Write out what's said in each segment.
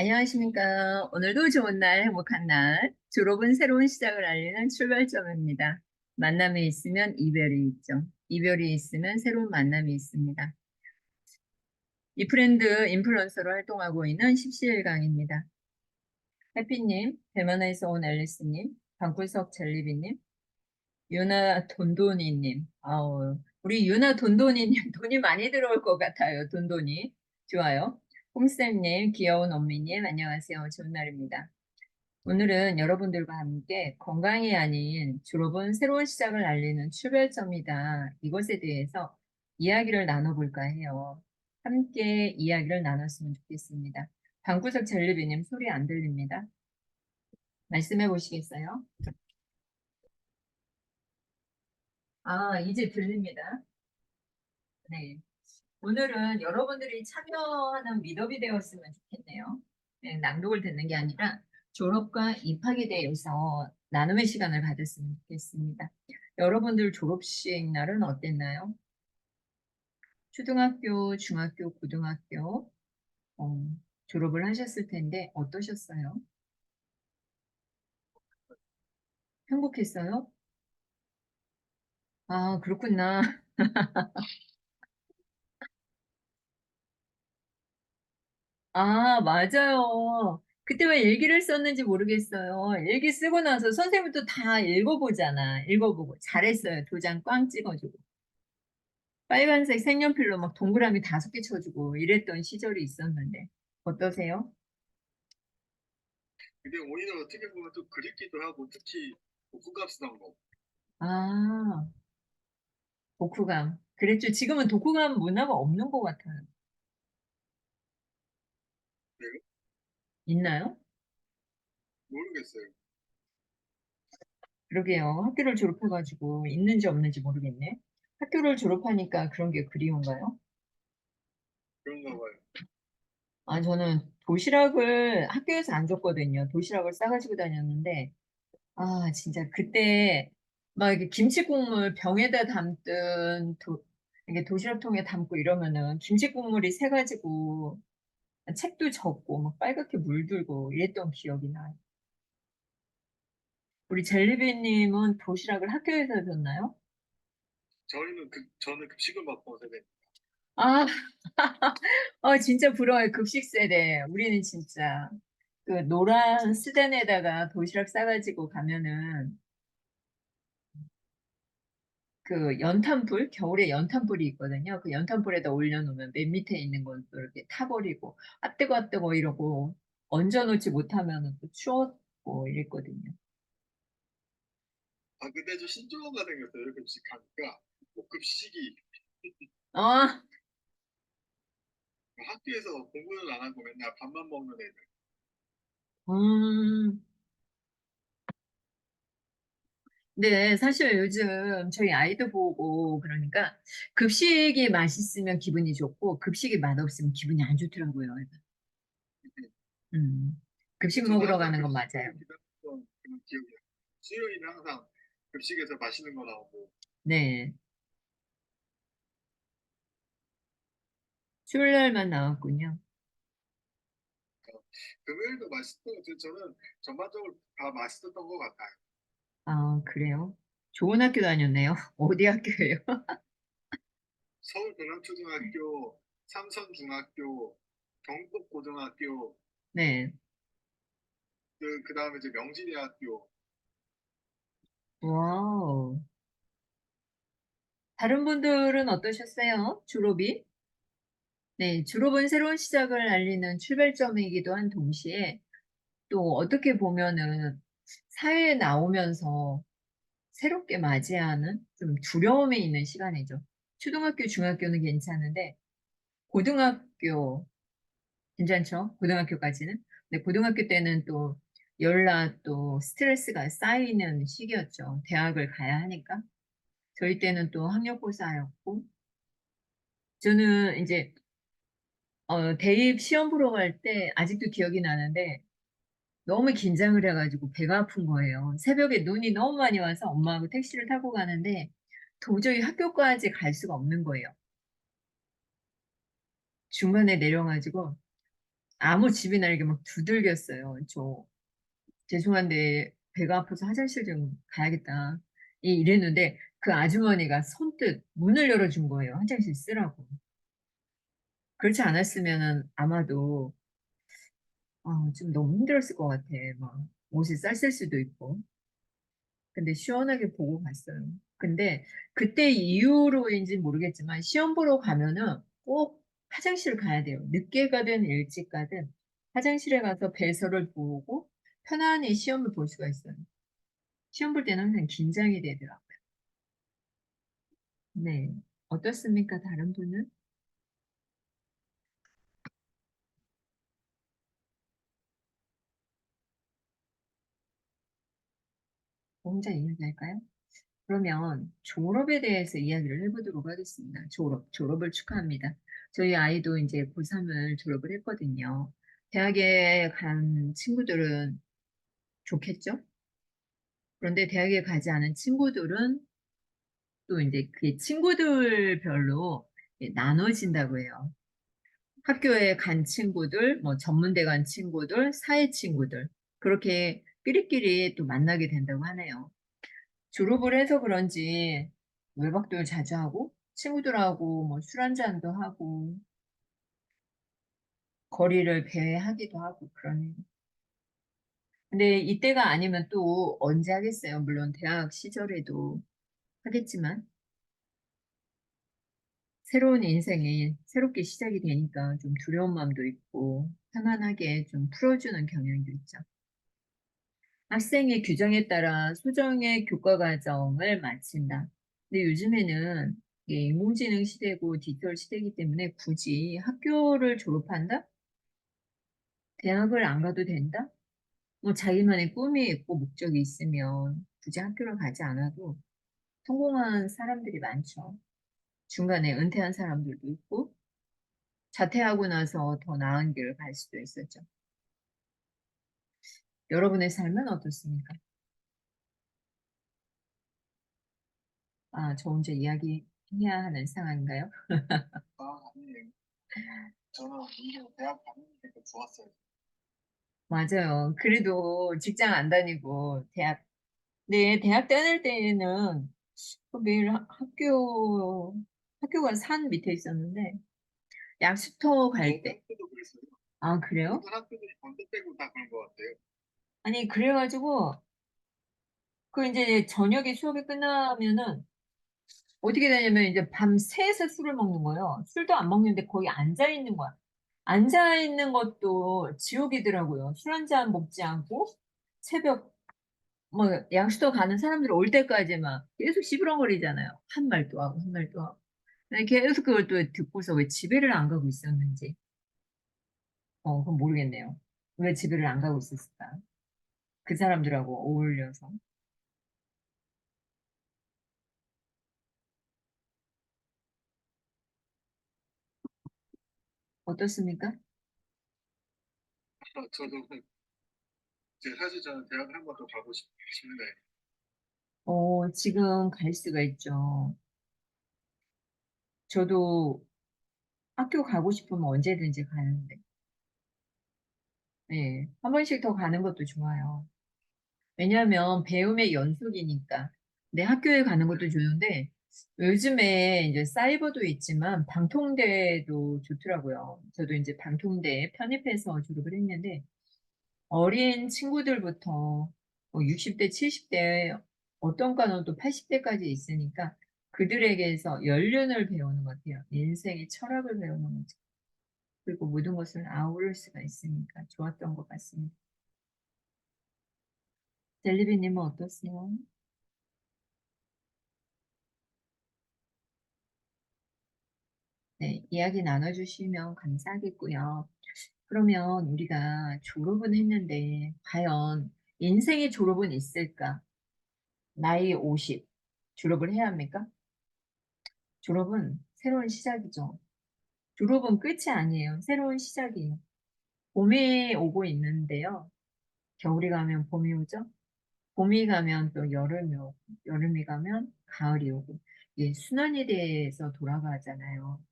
안녕하십니까. 오늘도 좋은 날, 행복한 날. 졸업은 새로운 시작을 알리는 출발점입니다. 만남이 있으면 이별이 있죠. 이별이 있으면 새로운 만남이 있습니다. 이 프렌드 인플루언서로 활동하고 있는 십시일강입니다. 해피님, 대만에서 온 앨리스님, 방구석 젤리비님, 유나 돈돈이님. 우리 유나 돈돈이님 돈이 많이 들어올 것 같아요. 돈돈이. 좋아요. 홈쌤님, 귀여운 언미님, 안녕하세요. 좋은 날입니다. 오늘은 여러분들과 함께 건강이 아닌 졸업은 새로운 시작을 알리는 출발점이다. 이것에 대해서 이야기를 나눠볼까 해요. 함께 이야기를 나눴으면 좋겠습니다. 방구석 젤리비님 소리 안 들립니다. 말씀해 보시겠어요? 이제 들립니다. 네. 오늘은 여러분들이 참여하는 미덕이 되었으면 좋겠네요. 네, 낭독을 듣는 게 아니라 졸업과 입학에 대해서 나눔의 시간을 가졌으면 좋겠습니다. 여러분들 졸업식 날은 어땠나요? 초등학교, 중학교, 고등학교 졸업을 하셨을 텐데 어떠셨어요? 행복했어요? 아, 그렇구나. 아, 맞아요. 그때 왜 일기를 썼는지 모르겠어요. 일기 쓰고 나서 선생님도 다 읽어보잖아. 읽어보고. 잘했어요. 도장 꽝 찍어주고. 빨간색 색연필로 막 동그라미 5개 쳐주고 이랬던 시절이 있었는데. 어떠세요? 근데 오히려 어떻게 보면 또 그립기도 하고 특히 독후감 쓰던 거. 아, 독후감. 그랬죠. 지금은 독후감 문화가 없는 것 같아요. 네, 있나요? 모르겠어요. 그러게요. 학교를 졸업해가지고 있는지 없는지 모르겠네. 학교를 졸업하니까 그런 게 그리운가요? 그런가 봐요. 저는 도시락을 학교에서 안 줬거든요. 도시락을 싸가지고 다녔는데, 진짜 그때 막 이렇게 김치 국물 병에다 담든 이게 도시락통에 담고 이러면은 김치 국물이 새가지고 책도 젖고 막 빨갛게 물들고 이랬던 기억이 나요. 우리 젤리비님은 도시락을 학교에서 줬나요? 저는 급식을 먹고 세대. 아, 진짜 부러워요. 급식 세대. 우리는 진짜 그 노란 스덴에다가 도시락 싸가지고 가면은 그 연탄불, 겨울에 연탄불이 있거든요. 그 연탄불에다 올려놓으면 맨 밑에 있는 건 또 이렇게 타버리고, 아 뜨거 이러고, 얹어놓지 못하면 또 추웠고 이랬거든요. 아 근데 좀 신조어가 생겼어요. 급식 하니까 뭐 급식이 아, 학교에서 공부는 안 하고 맨날 밥만 먹는 애들. 음. 네, 사실 요즘 저희 아이들 보고 그러니까 급식이 맛있으면 기분이 좋고 급식이 맛없으면 기분이 안 좋더라고요. 음. 급식 저도 먹으러 항상 가는 건 맞아요. 급식을 기다렸던 그런 기억이 나요. 수요일에 항상 급식에서 맛있는 거 나오고 네. 수요일날만 나왔군요. 금요일도 맛있고 저는 전반적으로 다 맛있었던 것 같아요. 아, 그래요? 좋은 학교 다녔네요. 어디 학교예요? 서울동양초등학교, 삼선중학교, 경북고등학교, 네. 그다음에 이제 명지대학교. 와우. 다른 분들은 어떠셨어요? 졸업이? 네, 졸업은 새로운 시작을 알리는 출발점이기도 한 동시에 또 어떻게 보면은 사회에 나오면서 새롭게 맞이하는 좀 두려움이 있는 시간이죠. 초등학교, 중학교는 괜찮은데 고등학교 괜찮죠? 고등학교까지는. 근데 고등학교 때는 또 연락 또 스트레스가 쌓이는 시기였죠. 대학을 가야 하니까. 저희 때는 또 학력고사였고 저는 이제 대입 시험 보러 갈 때 아직도 기억이 나는데 너무 긴장을 해가지고 배가 아픈 거예요. 새벽에 눈이 너무 많이 와서 엄마하고 택시를 타고 가는데 도저히 학교까지 갈 수가 없는 거예요. 중간에 내려가지고 아무 집이나 이렇게 막 두들겼어요. 저 죄송한데 배가 아파서 화장실 좀 가야겠다. 이랬는데 그 아주머니가 선뜻 문을 열어준 거예요. 화장실 쓰라고. 그렇지 않았으면은 아마도 좀 너무 힘들었을 것 같아. 막 옷이 쌌을 수도 있고. 근데 시원하게 보고 갔어요. 근데 그때 이후로인지 모르겠지만 시험 보러 가면은 꼭 화장실 가야 돼요. 늦게 가든 일찍 가든 화장실에 가서 배설을 보고 편안히 시험을 볼 수가 있어요. 시험 볼 때는 항상 긴장이 되더라고요. 네. 어떻습니까? 다른 분은? 혼자 이야기할까요? 그러면 졸업에 대해서 이야기를 해보도록 하겠습니다. 졸업을 축하합니다. 저희 아이도 이제 고3을 졸업을 했거든요. 대학에 간 친구들은 좋겠죠? 그런데 대학에 가지 않은 친구들은 또 이제 그 친구들별로 나눠진다고 해요. 학교에 간 친구들, 뭐 전문대 간 친구들, 사회 친구들, 그렇게 끼리끼리 또 만나게 된다고 하네요. 졸업을 해서 그런지 외박도 자주 하고 친구들하고 뭐 술 한잔도 하고 거리를 배회하기도 하고 그러네요. 근데 이때가 아니면 또 언제 하겠어요? 물론 대학 시절에도 하겠지만 새로운 인생이 새롭게 시작이 되니까 좀 두려운 마음도 있고 편안하게 좀 풀어주는 경향도 있죠. 학생의 규정에 따라 소정의 교과 과정을 마친다. 근데 요즘에는 이게 인공지능 시대고 디지털 시대이기 때문에 굳이 학교를 졸업한다? 대학을 안 가도 된다? 뭐 자기만의 꿈이 있고 목적이 있으면 굳이 학교를 가지 않아도 성공한 사람들이 많죠. 중간에 은퇴한 사람들도 있고 자퇴하고 나서 더 나은 길을 갈 수도 있었죠. 여러분의 삶은 어떻습니까? 저 혼자 이야기해야 하는 상황인가요? 아니에요. 저는 이게 대학 다니니까 좋았어요. 맞아요. 그래도 직장 안 다니고 네, 대학 다닐 때는 그 매일 학교가 산 밑에 있었는데 약수터 갈 때, 학교도 그랬어요. 그래요? 모든 학교들이 번뜩 빼고 다 그런 것 같아요. 아니, 그래가지고 그 이제 저녁에 수업이 끝나면은 어떻게 되냐면 이제 밤새서 술을 먹는 거예요. 술도 안 먹는데 거의 앉아 있는 거야. 앉아 있는 것도 지옥이더라고요. 술 한 잔 먹지 않고 새벽 뭐 양수도 가는 사람들 올 때까지 막 계속 시부렁거리잖아요. 한 말도 하고 한 말도 하고. 근데 계속 그걸 또 듣고서 왜 집에를 안 가고 있었는지 그건 모르겠네요. 왜 집에를 안 가고 있었을까? 그 사람들하고 어울려서 어떻습니까? 저도 사실 저는 대학을 한 번 더 가고 싶은데 지금 갈 수가 있죠. 저도 학교 가고 싶으면 언제든지 가는데, 네, 한 번씩 더 가는 것도 좋아요. 왜냐하면 배움의 연속이니까. 내 학교에 가는 것도 좋은데, 요즘에 이제 사이버도 있지만 방통대도 좋더라고요. 저도 이제 방통대에 편입해서 졸업을 했는데, 어린 친구들부터 뭐 60대, 70대, 어떤 과는 또 80대까지 있으니까 그들에게서 연륜을 배우는 것 같아요. 인생의 철학을 배우는 거죠. 그리고 모든 것을 아우를 수가 있으니까 좋았던 것 같습니다. 젤리비님은 어떠세요? 네, 이야기 나눠주시면 감사하겠고요. 그러면 우리가 졸업은 했는데 과연 인생의 졸업은 있을까? 나이 50, 졸업을 해야 합니까? 졸업은 새로운 시작이죠. 졸업은 끝이 아니에요. 새로운 시작이에요. 봄이 오고 있는데요. 겨울이 가면 봄이 오죠. 봄이 가면 또 여름이 오고, 여름이 가면 가을이 오고, 이게 순환에 대해서 돌아가잖아요.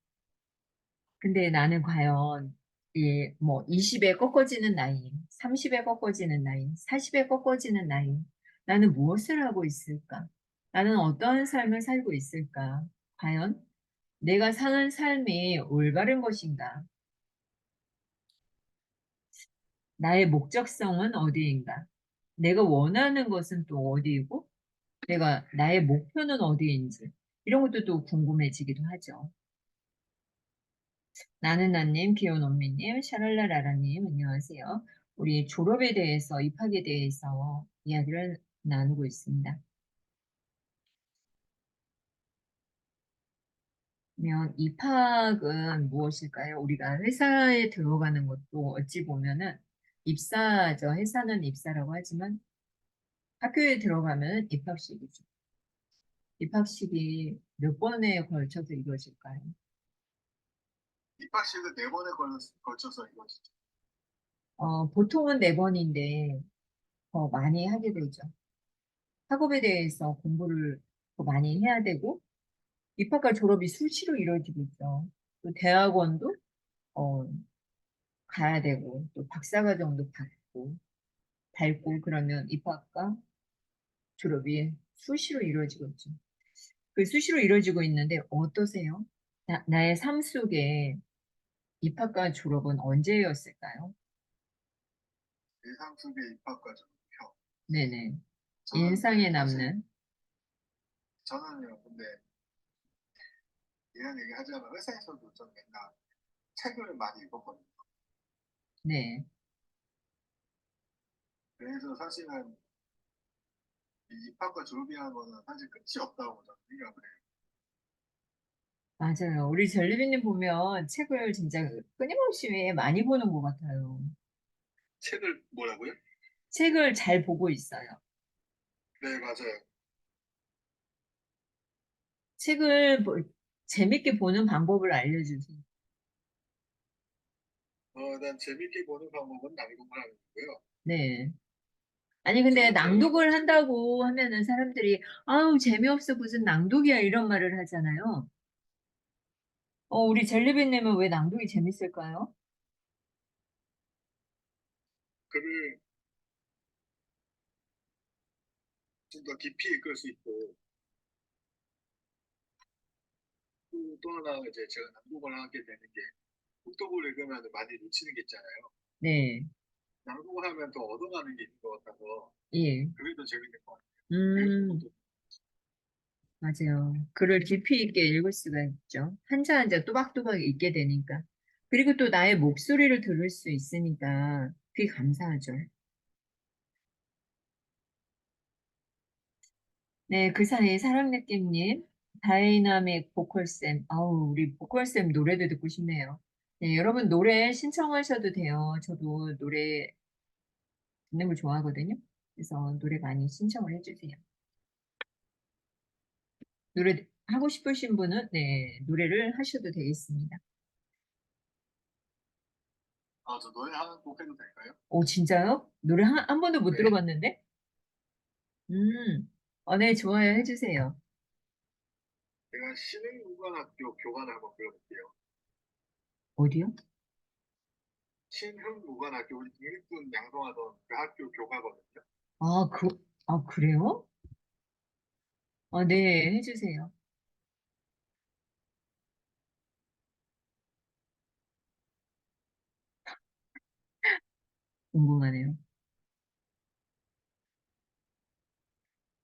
근데 나는 과연 뭐 20에 꺾어지는 나이, 30에 꺾어지는 나이, 40에 꺾어지는 나이. 나는 무엇을 하고 있을까? 나는 어떠한 삶을 살고 있을까? 과연 내가 사는 삶이 올바른 것인가? 나의 목적성은 어디인가? 내가 원하는 것은 또 어디이고, 나의 목표는 어디인지, 이런 것도 또 궁금해지기도 하죠. 나는 나님, 귀여운언니님, 샤랄라라라님, 안녕하세요. 우리 졸업에 대해서, 입학에 대해서 이야기를 나누고 있습니다. 그러면 입학은 무엇일까요? 우리가 회사에 들어가는 것도 어찌 보면은 입사죠. 회사는 입사라고 하지만 학교에 들어가면 입학식이죠. 입학식이 몇 번에 걸쳐서 이루어질까요? 입학식은 4번에 걸쳐서 이루어지죠. 보통은 네 번인데 더 많이 하게 되죠. 학업에 대해서 공부를 더 많이 해야 되고 입학과 졸업이 수시로 이루어지고 있죠. 또 대학원도 어, 가야 되고 또 박사과정도 밟고 그러면 입학과 졸업이 수시로 이루어지고 있죠. 그 수시로 이루어지고 있는데 어떠세요? 나의 삶 속에 입학과 졸업은 언제였을까요? 예상 속의 입학과 졸업이요. 네네. 저는 근데 인상에 사실 남는, 저는요, 근데 이런 얘기 하자면 회사에서도 좀 맨날 책을 많이 읽었거든요. 네. 그래서 사실은 이 입학과 졸업이라는 거는 사실 끝이 없다고 저는 생각을 해요. 맞아요. 우리 전리비님 보면 책을 진짜 끊임없이 많이 보는 것 같아요. 책을 뭐라고요? 책을 잘 보고 있어요. 네, 맞아요. 책을 재밌게 보는 방법을 알려주세요. 난 재밌게 보는 방법은 낭독을 하는 거고요. 네. 아니, 두 근데 번째로는 낭독을 이제 한다고 하면은 사람들이, 아우, 재미없어, 무슨 낭독이야, 이런 말을 하잖아요. 우리 젤리비님은 왜 낭독이 재밌을까요? 글을 좀 더 깊이 읽을 수 있고 또 하나 이제 제가 낭독을 하게 되는 게 독독을 읽으면 많이 놓치는 게 있잖아요. 네. 낭독을 하면 더 얻어가는 게 있는 것 같아서 예. 그게 더 재밌는 것 같아요. 읽는 음, 것도. 맞아요. 글을 깊이 있게 읽을 수가 있죠. 한자 한자 또박또박 읽게 되니까. 그리고 또 나의 목소리를 들을 수 있으니까 그게 감사하죠. 네, 그 사이에 사랑느낌님, 다이나믹 보컬쌤, 아우, 우리 보컬쌤 노래도 듣고 싶네요. 네, 여러분 노래 신청하셔도 돼요. 저도 노래 듣는 걸 좋아하거든요. 그래서 노래 많이 신청을 해주세요. 노래 하고 싶으신 분은 네, 노래를 하셔도 되겠습니다. 저 노래 하나 꼭 해도 될까요? 오, 진짜요? 노래 한 번도 못 네. 들어봤는데? 네, 좋아요. 해주세요. 제가 신흥무관학교 교관을 한번 불러볼게요. 어디요? 신흥무관학교 우리 국립군 양성하던 그 학교 교가거든요. 아, 그래요? 네, 해주세요. 궁금하네요.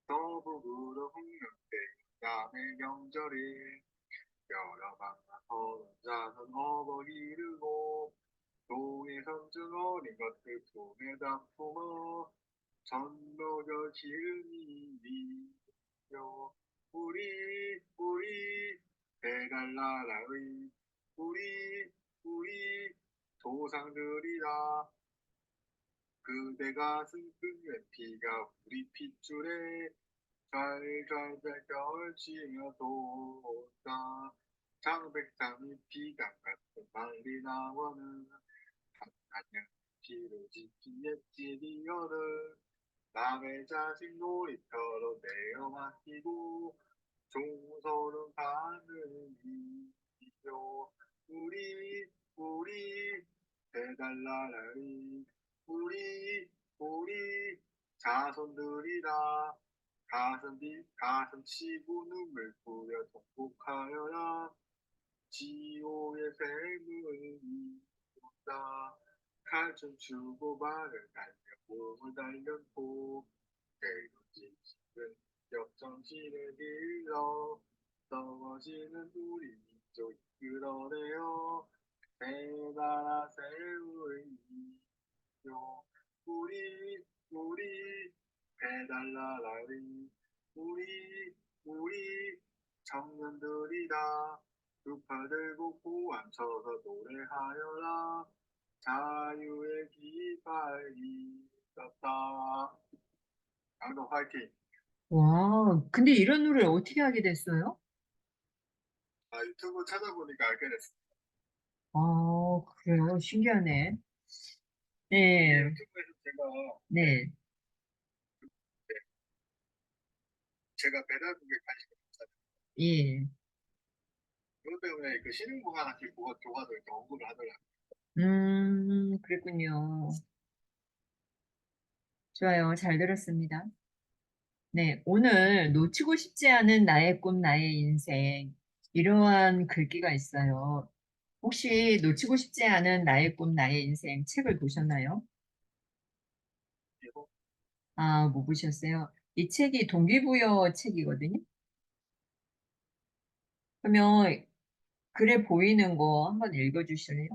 서북으로 홍련대 남의 명절에 여러 만나서 자는 어버 이르고 동해 선중 어린 것들 손에다 품어 전노절 기름이 미요 우리 배달나라의 우리 조상들이라 그대가 승승의 피가 우리 핏줄에 잘잘잘 떨치며 돈다 장백장이 피가 같은 빨리 나와는 한한년 피로 지키에 찌리어를 남의 자식 놀이터로 내어 맡기고 종소는 바늘이요 우리 배달나라리 우리 자손들이라 가슴 치고 눈물 뿌려 통곡하여라 지옥의 샘을 이었다 칼춤 추고 말을 달며 몸을 달렸고 때로진 지은 역정신을 길러 넘어지는 우리 민족 이끌어내어 내 나라 세우의 이요 우리 배달나라리 우리 청년들이다 두 팔 들고 고함 쳐서 노래하여라 자유의 깃발 있었다 강동 화이팅 와, 근데 이런 노래를 어떻게 하게 됐어요? 유튜브 찾아보니까 알게 됐어 아, 그래요. 신기하네. 이게 네, 유튜브에서 네, 제가 배달국에 관심이 없잖아요 예. 그것 때문에 그 신흥무관학교 교과도 이렇게 언급을 하더라고요 그랬군요. 좋아요. 잘 들었습니다. 네, 오늘 놓치고 싶지 않은 나의 꿈, 나의 인생. 이러한 글귀가 있어요. 혹시 놓치고 싶지 않은 나의 꿈, 나의 인생 책을 보셨나요? 그리고 아, 못 보셨어요? 이 책이 동기부여 책이거든요. 그러면 글에 보이는 거 한번 읽어주실래요?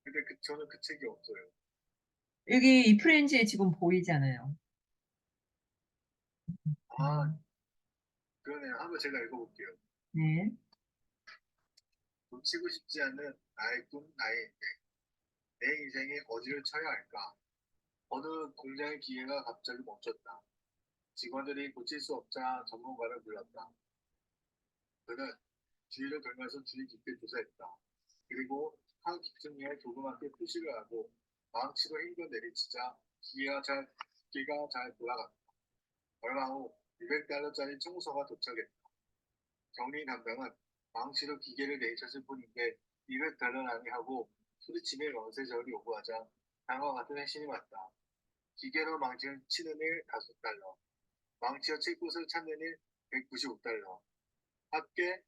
근데 저는 그 책이 없어요 여기 이 프렌즈에 지금 보이잖아요. 아 음, 그러네요 한번 제가 읽어볼게요 네. 놓치고 싶지 않은 나의 꿈 나의 인생 내 인생에 어디를 쳐야 할까 어느 공장의 기계가 갑자기 멈췄다 직원들이 고칠 수 없자 전문가를 불렀다 그는 주위를 돌면서 주의 깊게 조사했다. 그리고 한 기둥에 조그맣게 표시를 하고 망치로 힘껏 내리치자 기계가 잘 돌아갔다. 얼마 후 200달러짜리 청소가 도착했다. 정리 담당은 망치로 기계를 내리쳤을 뿐인데 200달러라니 하고 소리치며 명세절이 요구하자 다음과 같은 회신이 왔다. 기계로 망치를 치는 일 5달러, 망치어 칠 곳을 찾는 일 195달러, 합계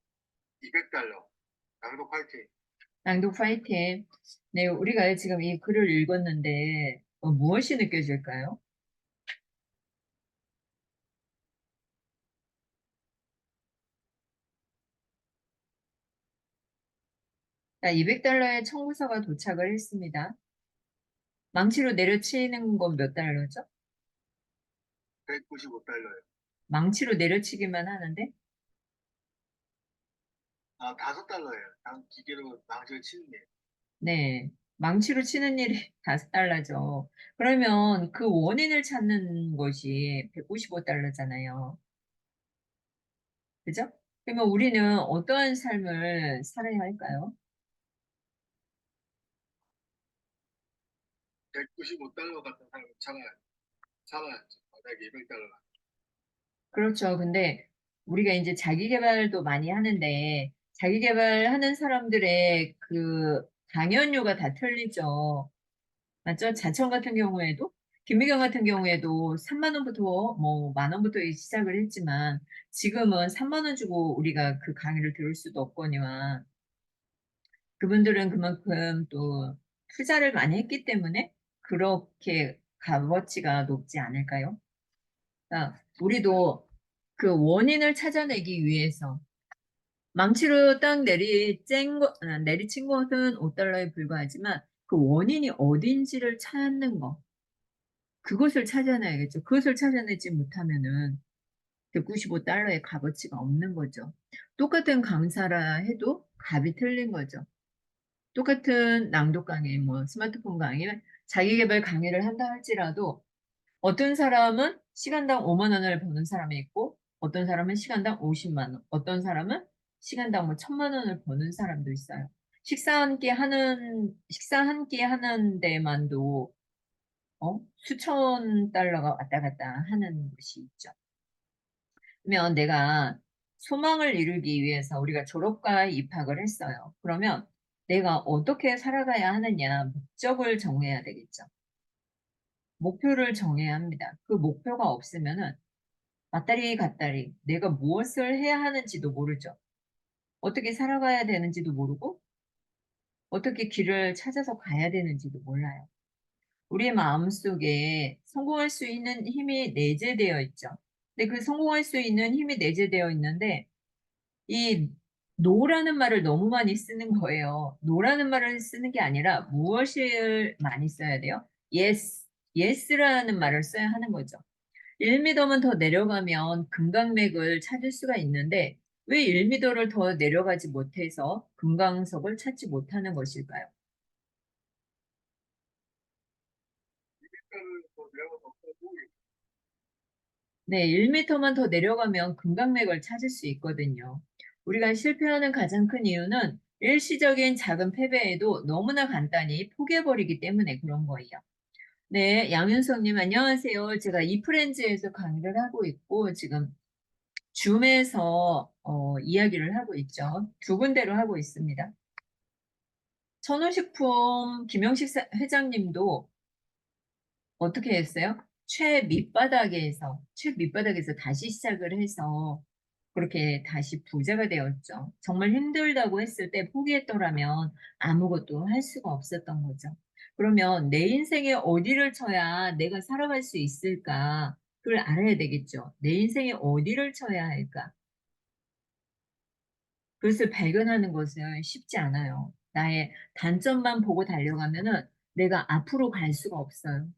200달러. 낭독 파이팅. 낭독 파이팅. 네, 우리가 지금 이 글을 읽었는데 무엇이 느껴질까요? 자, 200달러의 청구서가 도착을 했습니다. 망치로 내려치는 건 몇 달러죠? 195달러요. 망치로 내려치기만 하는데, 5달러예요. 기계로 망치를 치는 일. 네, 망치로 치는 일이 5달러죠. 그러면 그 원인을 찾는 것이 195달러잖아요. 그죠? 그러면 우리는 어떠한 삶을 살아야 할까요? 195달러 같은 삶을 살아야죠. 만약에 200달러. 그렇죠. 근데 우리가 이제 자기 개발도 많이 하는데, 자기 개발하는 사람들의 그 당연료가 다 틀리죠. 맞죠? 자청 같은 경우에도 김미경 같은 경우에도 3만 원부터 뭐 만 원부터 시작을 했지만 지금은 3만 원 주고 우리가 그 강의를 들을 수도 없거니와 그분들은 그만큼 또 투자를 많이 했기 때문에 그렇게 값어치가 높지 않을까요? 그러니까 우리도 그 원인을 찾아내기 위해서 망치로 딱 내리친 것은 5달러에 불과하지만 그 원인이 어딘지를 찾는 거 그것을 찾아내야겠죠. 그것을 찾아내지 못하면은 195달러의 값어치가 없는 거죠. 똑같은 강사라 해도 값이 틀린 거죠. 똑같은 낭독 강의, 뭐 스마트폰 강의, 자기계발 강의를 한다 할지라도 어떤 사람은 시간당 5만 원을 버는 사람이 있고 어떤 사람은 시간당 50만 원, 어떤 사람은 시간당 뭐 1,000만 원을 버는 사람도 있어요. 식사 한 끼 하는 데만도 수천 달러가 왔다 갔다 하는 곳이 있죠. 그러면 내가 소망을 이루기 위해서 우리가 졸업과에 입학을 했어요. 그러면 내가 어떻게 살아가야 하느냐, 목적을 정해야 되겠죠. 목표를 정해야 합니다. 그 목표가 없으면은 왔다리 갔다리 내가 무엇을 해야 하는지도 모르죠. 어떻게 살아가야 되는지도 모르고 어떻게 길을 찾아서 가야 되는지도 몰라요. 우리의 마음속에 성공할 수 있는 힘이 내재되어 있죠. 근데 그 성공할 수 있는 힘이 내재되어 있는데 이 노라는 말을 너무 많이 쓰는 거예요. 노라는 말을 쓰는 게 아니라 무엇을 많이 써야 돼요? yes, yes라는 말을 써야 하는 거죠. 1m만 더 내려가면 금강맥을 찾을 수가 있는데 왜 1m를 더 내려가지 못해서 금강석을 찾지 못하는 것일까요? 일단은 뭐 내가 먹고 네, 1m만 더 내려가면 금강맥을 찾을 수 있거든요. 우리가 실패하는 가장 큰 이유는 일시적인 작은 패배에도 너무나 간단히 포기해버리기 때문에 그런 거예요. 네, 양윤성님 안녕하세요. 제가 이프렌즈에서 강의를 하고 있고 지금 줌에서 이야기를 하고 있죠. 두 군데로 하고 있습니다. 천호식품 김영식 회장님도 어떻게 했어요? 최 밑바닥에서 다시 시작을 해서 그렇게 다시 부자가 되었죠. 정말 힘들다고 했을 때 포기했더라면 아무것도 할 수가 없었던 거죠. 그러면 내 인생에 어디를 쳐야 내가 살아갈 수 있을까? 그걸 알아야 되겠죠. 내 인생에 어디를 쳐야 할까? 그것을 발견하는 것은 쉽지 않아요. 나의 단점만 보고 달려가면은 내가 앞으로 갈 수가 없어요.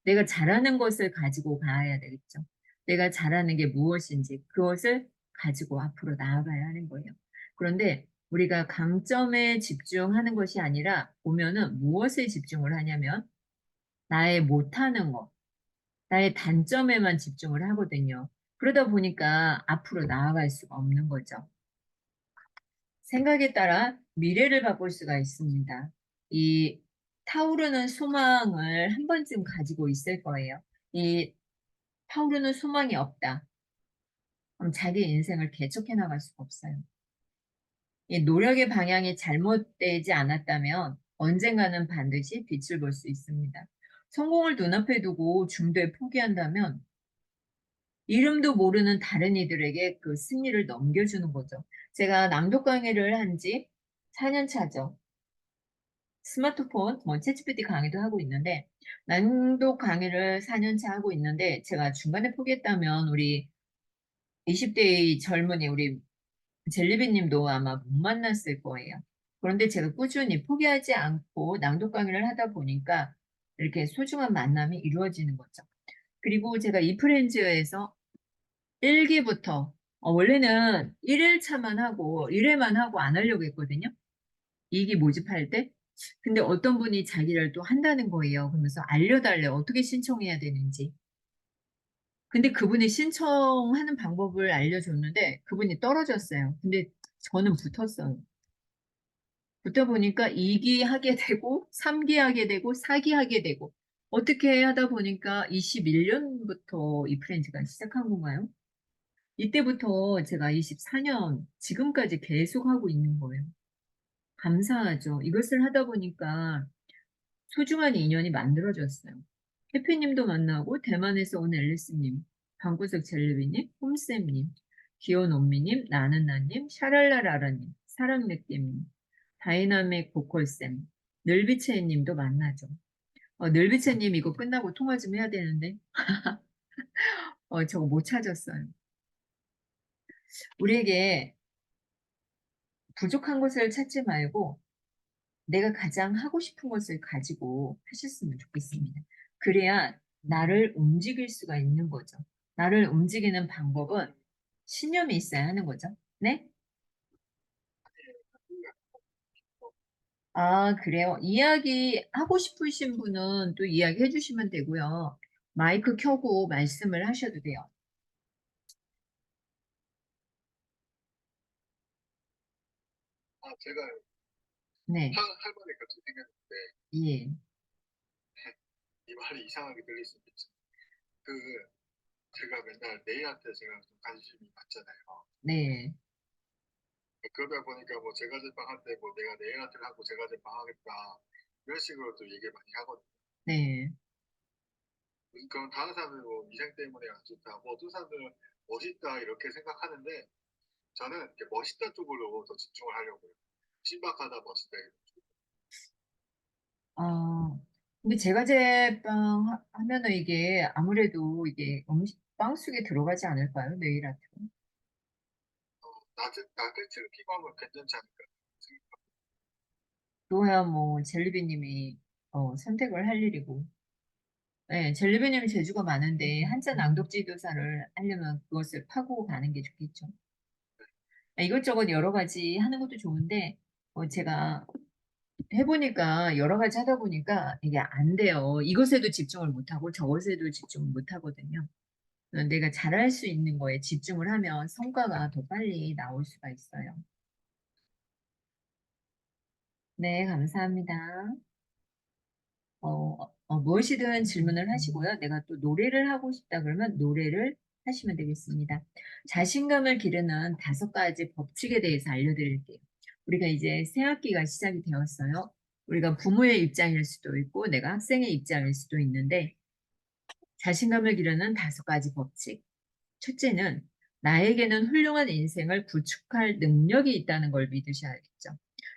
내가 잘하는 것을 가지고 가야 되겠죠. 내가 잘하는 게 무엇인지 그것을 가지고 앞으로 나아가야 하는 거예요. 그런데 우리가 강점에 집중하는 것이 아니라 보면은 무엇에 집중을 하냐면 나의 못하는 것, 나의 단점에만 집중을 하거든요. 그러다 보니까 앞으로 나아갈 수가 없는 거죠. 생각에 따라 미래를 바꿀 수가 있습니다. 이 타오르는 소망을 한 번쯤 가지고 있을 거예요. 이 타오르는 소망이 없다. 그럼 자기 인생을 개척해 나갈 수가 없어요. 이 노력의 방향이 잘못되지 않았다면 언젠가는 반드시 빛을 볼 수 있습니다. 성공을 눈앞에 두고 중도에 포기한다면 이름도 모르는 다른 이들에게 그 승리를 넘겨주는 거죠. 제가 낭독 강의를 한 지 4년 차죠. 스마트폰, 챗GPT 강의도 하고 있는데, 낭독 강의를 4년차 하고 있는데, 제가 중간에 포기했다면 우리 20대의 젊은이, 우리 젤리비 님도 아마 못 만났을 거예요. 그런데 제가 꾸준히 포기하지 않고 낭독 강의를 하다 보니까 이렇게 소중한 만남이 이루어지는 거죠. 그리고 제가 이프렌즈에서 1기부터, 원래는 1일차만 하고, 1회만 하고 안 하려고 했거든요. 2기 모집할 때. 근데 어떤 분이 자기를 또 한다는 거예요. 그러면서 알려달래. 어떻게 신청해야 되는지. 근데 그분이 신청하는 방법을 알려줬는데 그분이 떨어졌어요. 근데 저는 붙었어요. 붙다 보니까 2기 하게 되고 3기 하게 되고 4기 하게 되고 어떻게 하다 보니까 21년부터 이 프렌즈가 시작한 건가요? 이때부터 제가 24년 지금까지 계속 하고 있는 거예요. 감사하죠. 이것을 하다 보니까 소중한 인연이 만들어졌어요. 해피님도 만나고 대만에서 온 앨리스님, 방구석 젤리비님, 홈쌤님, 귀여운 온미님, 나는나님, 샤랄라라라님, 사랑맥님님, 다이나믹 보컬쌤, 늘비체님도 만나죠. 늘비체님 이거 끝나고 통화 좀 해야 되는데 저거 못 찾았어요. 우리에게 부족한 것을 찾지 말고 내가 가장 하고 싶은 것을 가지고 하셨으면 좋겠습니다. 그래야 나를 움직일 수가 있는 거죠. 나를 움직이는 방법은 신념이 있어야 하는 거죠. 네? 아, 그래요. 이야기 하고 싶으신 분은 또 이야기 해주시면 되고요. 마이크 켜고 말씀을 하셔도 돼요. 제가 네, 할머니 같이 생겼는데 예, 이 말이 이상하게 들릴 수도 있죠. 그 제가 맨날 네일 아트에 제가 좀 관심이 많잖아요. 네, 그러다 보니까 뭐 제과 제빵 할 때 뭐 내가 네일 아트를 하고 제과 제빵 하겠다 이런 식으로 또 얘기 많이 하거든요. 네. 그럼 다른 사람들 뭐 위생 때문에 안 좋다, 뭐 어떤 사람들은 멋있다 이렇게 생각하는데 저는 이렇게 멋있다 쪽으로 더 집중을 하려고요. 신박하다, 멋있다. 아, 근데 제과 제빵 하면은 이게 아무래도 이게 빵 속에 들어가지 않을까요? 네일 아트. 나트를 끼고 하면 괜찮지 않을까. 그거야 뭐 젤리비님이 선택을 할 일이고. 네, 젤리비님 재주가 많은데 한자 낭독지 교사를 하려면 그것을 파고 가는 게 좋겠죠. 이것저것 여러 가지 하는 것도 좋은데 제가 해보니까 여러 가지 하다 보니까 이게 안 돼요. 이것에도 집중을 못하고 저것에도 집중을 못하거든요. 내가 잘할 수 있는 거에 집중을 하면 성과가 더 빨리 나올 수가 있어요. 네, 감사합니다. 무엇이든 질문을 하시고요. 내가 또 노래를 하고 싶다 그러면 노래를 하시면 되겠습니다. 자신감을 기르는 5가지 법칙에 대해서 알려드릴게요. 우리가 이제 새 학기가 시작이 되었어요. 우리가 부모의 입장일 수도 있고 내가 학생의 입장일 수도 있는데 자신감을 기르는 5가지 법칙. 첫째는 나에게는 훌륭한 인생을 구축할 능력이 있다는 걸 믿으셔야겠죠.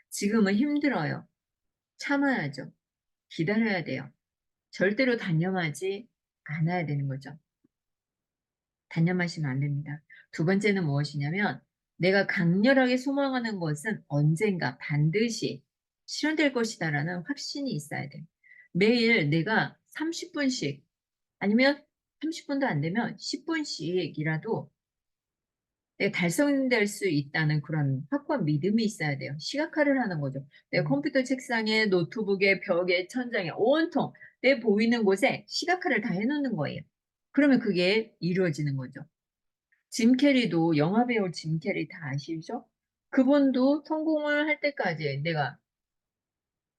지금은 힘들어요. 참아야죠. 기다려야 돼요. 절대로 단념하지 않아야 되는 거죠. 단념하시면 안 됩니다. 2번째는 무엇이냐면 내가 강렬하게 소망하는 것은 언젠가 반드시 실현될 것이다라는 확신이 있어야 돼요. 매일 내가 30분씩 아니면 30분도 안 되면 10분씩이라도 내가 달성될 수 있다는 그런 확고한 믿음이 있어야 돼요. 시각화를 하는 거죠. 내 컴퓨터 책상에, 노트북에, 벽에, 천장에 온통 내 보이는 곳에 시각화를 다 해놓는 거예요. 그러면 그게 이루어지는 거죠. 짐 캐리도 영화배우 짐 캐리 다 아시죠? 그분도 성공을 할 때까지 내가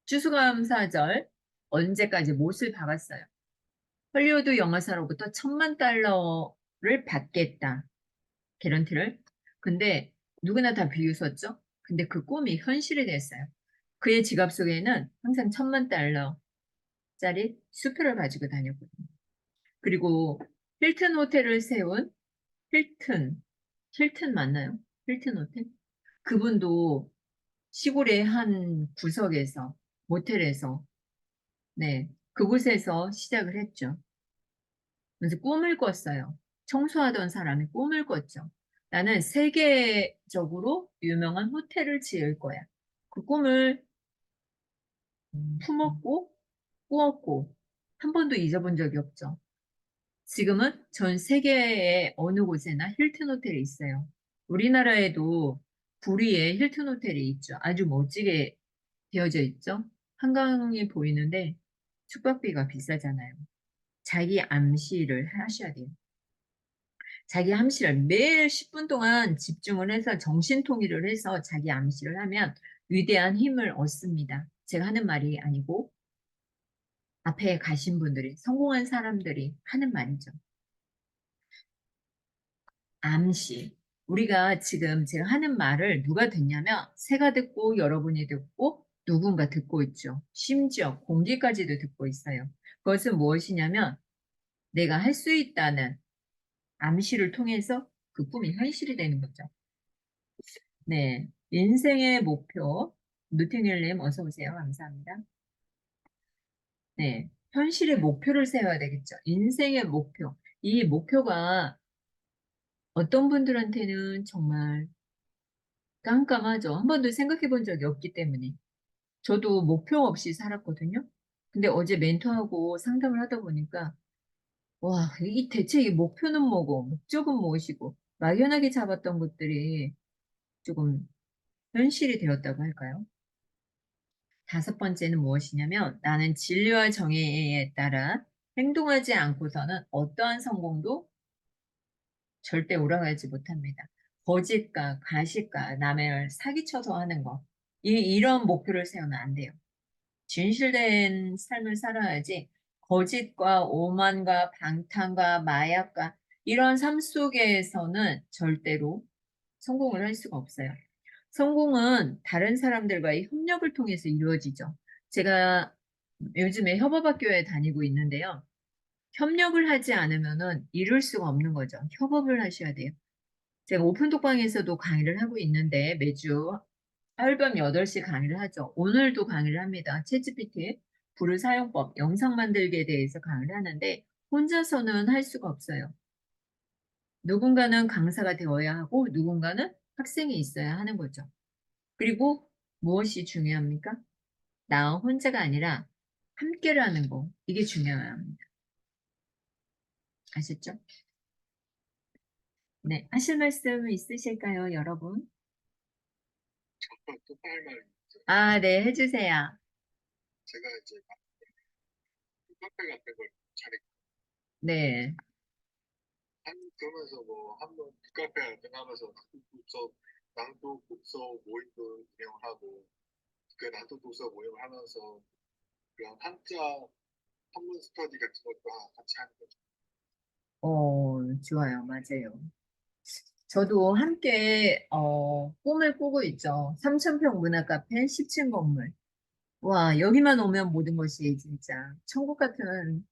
추수감사절 언제까지 못을 박았어요. 헐리우드 영화사로부터 1,000만 달러를 받겠다. 개런티를. 근데 누구나 다 비웃었죠. 근데 그 꿈이 현실이 됐어요. 그의 지갑 속에는 항상 1,000만 달러짜리 수표를 가지고 다녔거든요. 그리고 힐튼 호텔을 세운 힐튼 맞나요? 힐튼 호텔? 그분도 시골의 한 구석에서 모텔에서 네 그곳에서 시작을 했죠. 그래서 꿈을 꿨어요. 청소하던 사람이 꿈을 꿨죠. 나는 세계적으로 유명한 호텔을 지을 거야. 그 꿈을 품었고 꾸었고 한 번도 잊어본 적이 없죠. 지금은 전 세계의 어느 곳에나 힐튼 호텔이 있어요. 우리나라에도 구리에 힐튼 호텔이 있죠. 아주 멋지게 되어져 있죠. 한강이 보이는데 숙박비가 비싸잖아요. 자기 암시를 하셔야 돼요. 자기 암시를 매일 10분 동안 집중을 해서 정신통일을 해서 자기 암시를 하면 위대한 힘을 얻습니다. 제가 하는 말이 아니고 앞에 가신 분들이 성공한 사람들이 하는 말이죠. 암시. 우리가 지금 제가 하는 말을 누가 듣냐면 새가 듣고 여러분이 듣고 누군가 듣고 있죠. 심지어 공기까지도 듣고 있어요. 그것은 무엇이냐면 내가 할 수 있다는 암시를 통해서 그 꿈이 현실이 되는 거죠. 네. 인생의 목표. 누팅일님 어서 오세요. 감사합니다. 네. 현실의 목표를 세워야 되겠죠. 인생의 목표. 이 목표가 어떤 분들한테는 정말 깜깜하죠. 한 번도 생각해 본 적이 없기 때문에. 저도 목표 없이 살았거든요. 근데 어제 멘토하고 상담을 하다 보니까, 와, 이 대체 이 목표는 뭐고, 목적은 무엇이고, 막연하게 잡았던 것들이 조금 현실이 되었다고 할까요? 5번째는 무엇이냐면, 나는 진리와 정의에 따라 행동하지 않고서는 어떠한 성공도 절대 오라가지 못합니다. 거짓과 가식과 남을 사기쳐서 하는 거. 이런 목표를 세우면 안 돼요. 진실된 삶을 살아야지 거짓과 오만과 방탕과 마약과 이런 삶 속에서는 절대로 성공을 할 수가 없어요. 성공은 다른 사람들과의 협력을 통해서 이루어지죠. 제가 요즘에 협업학교에 다니고 있는데요. 협력을 하지 않으면은 이룰 수가 없는 거죠. 협업을 하셔야 돼요. 제가 오픈톡방에서도 강의를 하고 있는데 매주 화요일 밤 8시 강의를 하죠. 오늘도 강의를 합니다. 챗GPT, 불을 사용법, 영상 만들기에 대해서 강의를 하는데 혼자서는 할 수가 없어요. 누군가는 강사가 되어야 하고 누군가는 학생이 있어야 하는 거죠. 그리고 무엇이 중요합니까? 나 혼자가 아니라 함께라는 거. 이게 중요합니다. 아셨죠? 네. 하실 말씀 있으실까요, 여러분? 또할 말이 있죠. 아, 네. 해주세요. 제가 이제 카페 같은 걸 차리고 네. 그러면서 뭐 한번 북카페 같은 거 하면서 낭독 독서 모임도 운영하고 그 낭독 독서 모임을 하면서 그런 한자 한문 스터디 같은 것도 같이 하는 거죠. 좋아요. 맞아요. 저도 함께, 꿈을 꾸고 있죠. 3,000평 문화카페 10층 건물. 와, 여기만 오면 모든 것이 진짜 천국 같은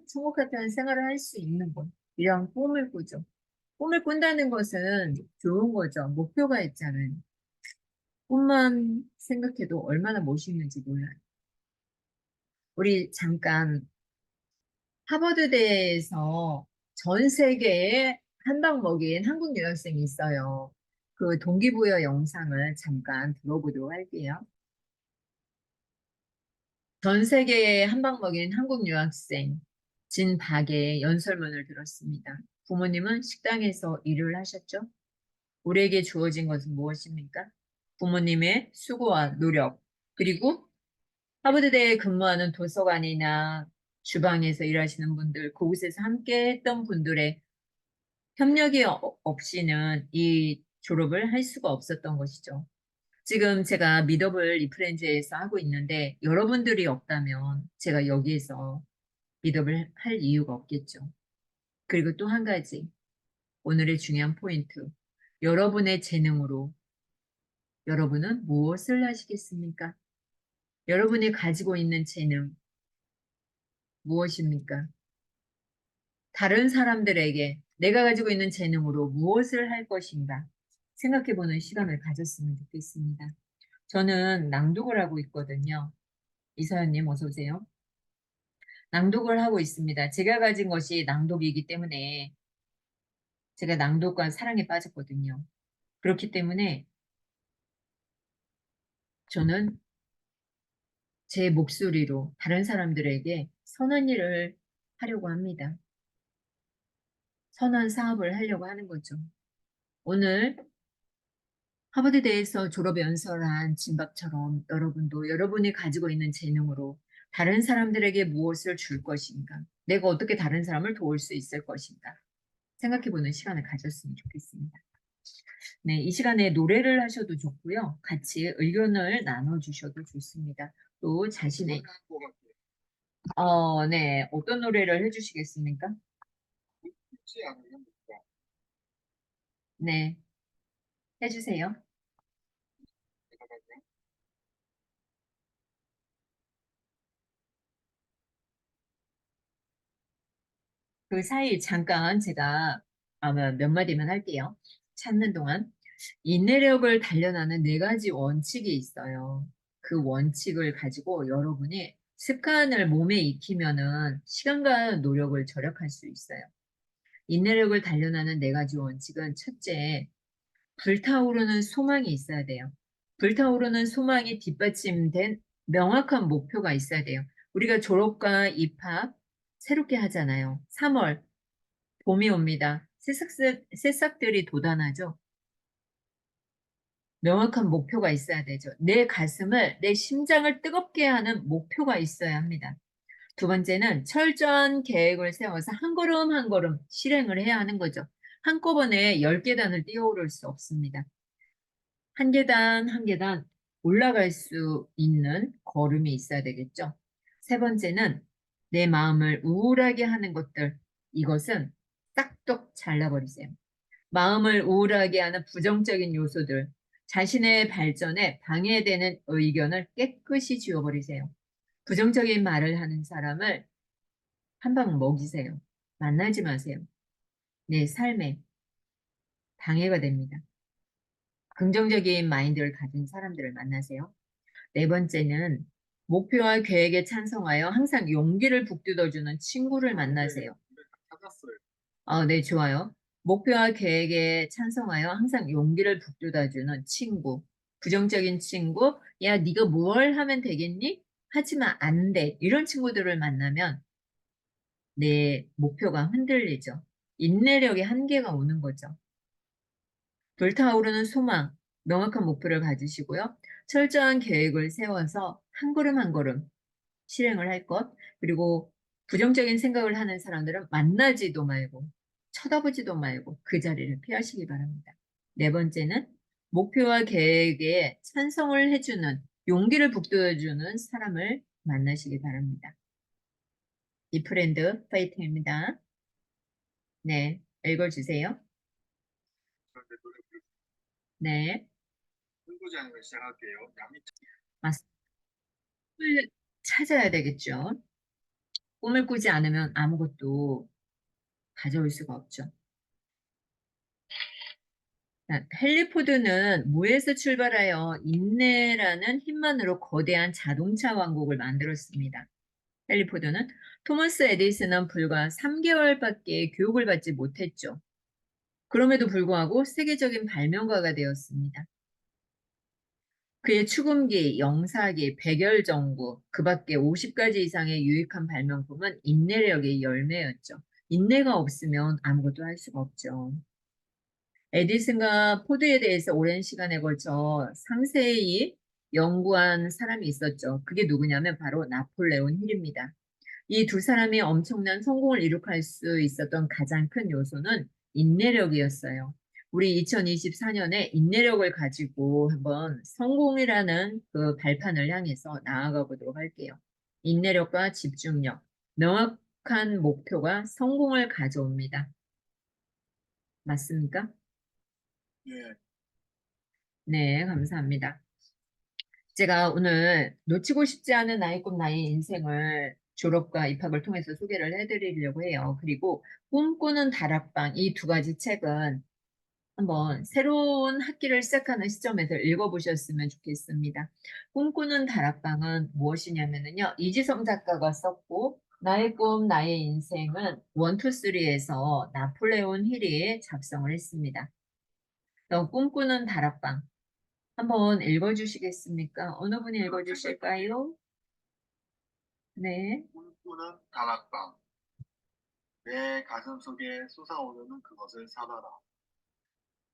천국 같은 생활을 할 수 있는 곳. 이런 꿈을 꾸죠. 꿈을 꾼다는 것은 좋은 거죠. 목표가 있잖아요. 꿈만 생각해도 얼마나 멋있는지 몰라요. 우리 잠깐 하버드대에서 전 세계에 한 방 먹인 한국 유학생이 있어요. 그 동기부여 영상을 잠깐 들어보도록 할게요. 전 세계에 한 방 먹인 한국 유학생 진박의 연설문을 들었습니다. 부모님은 식당에서 일을 하셨죠? 우리에게 주어진 것은 무엇입니까? 부모님의 수고와 노력, 그리고 하버드대에 근무하는 도서관이나 주방에서 일하시는 분들, 그곳에서 함께 했던 분들의 협력이 없이는 이 졸업을 할 수가 없었던 것이죠. 지금 제가 미더블 리프렌즈에서 하고 있는데 여러분들이 없다면 제가 여기에서 미더블 할 이유가 없겠죠. 그리고 또 한 가지, 오늘의 중요한 포인트. 여러분의 재능으로 여러분은 무엇을 하시겠습니까? 여러분이 가지고 있는 재능 무엇입니까? 다른 사람들에게 내가 가지고 있는 재능으로 무엇을 할 것인가 생각해보는 시간을 가졌으면 좋겠습니다. 저는 낭독을 하고 있거든요. 이서연님 어서 오세요. 낭독을 하고 있습니다. 제가 가진 것이 낭독이기 때문에 제가 낭독과 사랑에 빠졌거든요. 그렇기 때문에 저는 제 목소리로 다른 사람들에게 선한 일을 하려고 합니다. 선한 사업을 하려고 하는 거죠. 오늘 하버드대에서 졸업 연설한 진박처럼 여러분도 여러분이 가지고 있는 재능으로 다른 사람들에게 무엇을 줄 것인가? 내가 어떻게 다른 사람을 도울 수 있을 것인가? 생각해보는 시간을 가졌으면 좋겠습니다. 네, 이 시간에 노래를 하셔도 좋고요. 같이 의견을 나눠주셔도 좋습니다. 또 자신의, 것 같아요. 네, 어떤 노래를 해주시겠습니까? 쉽지 않으면 뭔가 네, 해주세요. 잠깐만요. 그 사이 잠깐 제가 아마 몇 마디만 할게요. 찾는 동안. 인내력을 단련하는 4가지 원칙이 있어요. 그 원칙을 가지고 여러분이 습관을 몸에 익히면은 시간과 노력을 절약할 수 있어요. 인내력을 단련하는 4가지 원칙은 첫째, 불타오르는 소망이 있어야 돼요. 불타오르는 소망이 뒷받침된 명확한 목표가 있어야 돼요. 우리가 졸업과 입학 새롭게 하잖아요. 3월 봄이 옵니다. 새싹들이 돋아나죠. 명확한 목표가 있어야 되죠. 내 가슴을, 내 심장을 뜨겁게 하는 목표가 있어야 합니다. 두 번째는 철저한 계획을 세워서 한 걸음 한 걸음 실행을 해야 하는 거죠. 한꺼번에 10계단을 뛰어오를 수 없습니다. 한 계단 한 계단 올라갈 수 있는 걸음이 있어야 되겠죠. 세 번째는 내 마음을 우울하게 하는 것들, 이것은 싹둑 잘라버리세요. 마음을 우울하게 하는 부정적인 요소들, 자신의 발전에 방해되는 의견을 깨끗이 지워버리세요. 부정적인 말을 하는 사람을 한 방 먹이세요. 만나지 마세요. 내 삶에 방해가 됩니다. 긍정적인 마인드를 가진 사람들을 만나세요. 네 번째는 목표와 계획에 찬성하여 항상 용기를 북돋워주는 친구를 만나세요. 찾았어요. 네, 좋아요. 목표와 계획에 찬성하여 항상 용기를 북돋아주는 친구. 부정적인 친구, 야, 네가 뭘 하면 되겠니? 하지만 안 돼. 이런 친구들을 만나면 내 목표가 흔들리죠. 인내력의 한계가 오는 거죠. 불타오르는 소망, 명확한 목표를 가지시고요. 철저한 계획을 세워서 한 걸음 한 걸음 실행을 할 것. 그리고 부정적인 생각을 하는 사람들은 만나지도 말고 쳐다보지도 말고 그 자리를 피하시기 바랍니다. 네 번째는 목표와 계획에 찬성을 해주는 용기를 북돋워주는 사람을 만나시기 바랍니다. 이 프렌드 파이팅입니다. 네, 읽어주세요. 그런데 노력을 네, 끊고지 않으면 시작할게요. 양이 맞습니다. 꿈을 찾아야 되겠죠. 꿈을 꾸지 않으면 아무것도 가져올 수가 없죠. 헨리 포드는 무에서 출발하여 인내라는 힘만으로 거대한 자동차 왕국을 만들었습니다. 헨리 포드는 토머스 에디슨은 불과 3개월밖에 교육을 받지 못했죠. 그럼에도 불구하고 세계적인 발명가가 되었습니다. 그의 축음기, 영사기, 백열전구, 그 밖에 50가지 이상의 유익한 발명품은 인내력의 열매였죠. 인내가 없으면 아무것도 할 수가 없죠. 에디슨과 포드에 대해서 오랜 시간에 걸쳐 상세히 연구한 사람이 있었죠. 그게 누구냐면 바로 나폴레온 힐입니다. 이 두 사람이 엄청난 성공을 이룩할 수 있었던 가장 큰 요소는 인내력이었어요. 우리 2024년에 인내력을 가지고 한번 성공이라는 그 발판을 향해서 나아가 보도록 할게요. 인내력과 집중력, 명확한 목표가 성공을 가져옵니다. 맞습니까? 예, 네, 감사합니다. 제가 오늘 놓치고 싶지 않은 나의 꿈, 나의 인생을 졸업과 입학을 통해서 소개를 해드리려고 해요. 그리고 꿈꾸는 다락방 이 두 가지 책은 한번 새로운 학기를 시작하는 시점에서 읽어보셨으면 좋겠습니다. 꿈꾸는 다락방은 무엇이냐면요. 이지성 작가가 썼고 나의 꿈, 나의 인생은 1, 2, 3에서 나폴레온 힐이 작성을 했습니다. 꿈꾸는 다락방 한번 읽어주시겠습니까? 어느 분이 읽어주실까요? 네, 꿈꾸는 다락방. 내 가슴 속에 솟아오르는 그것을 살아라.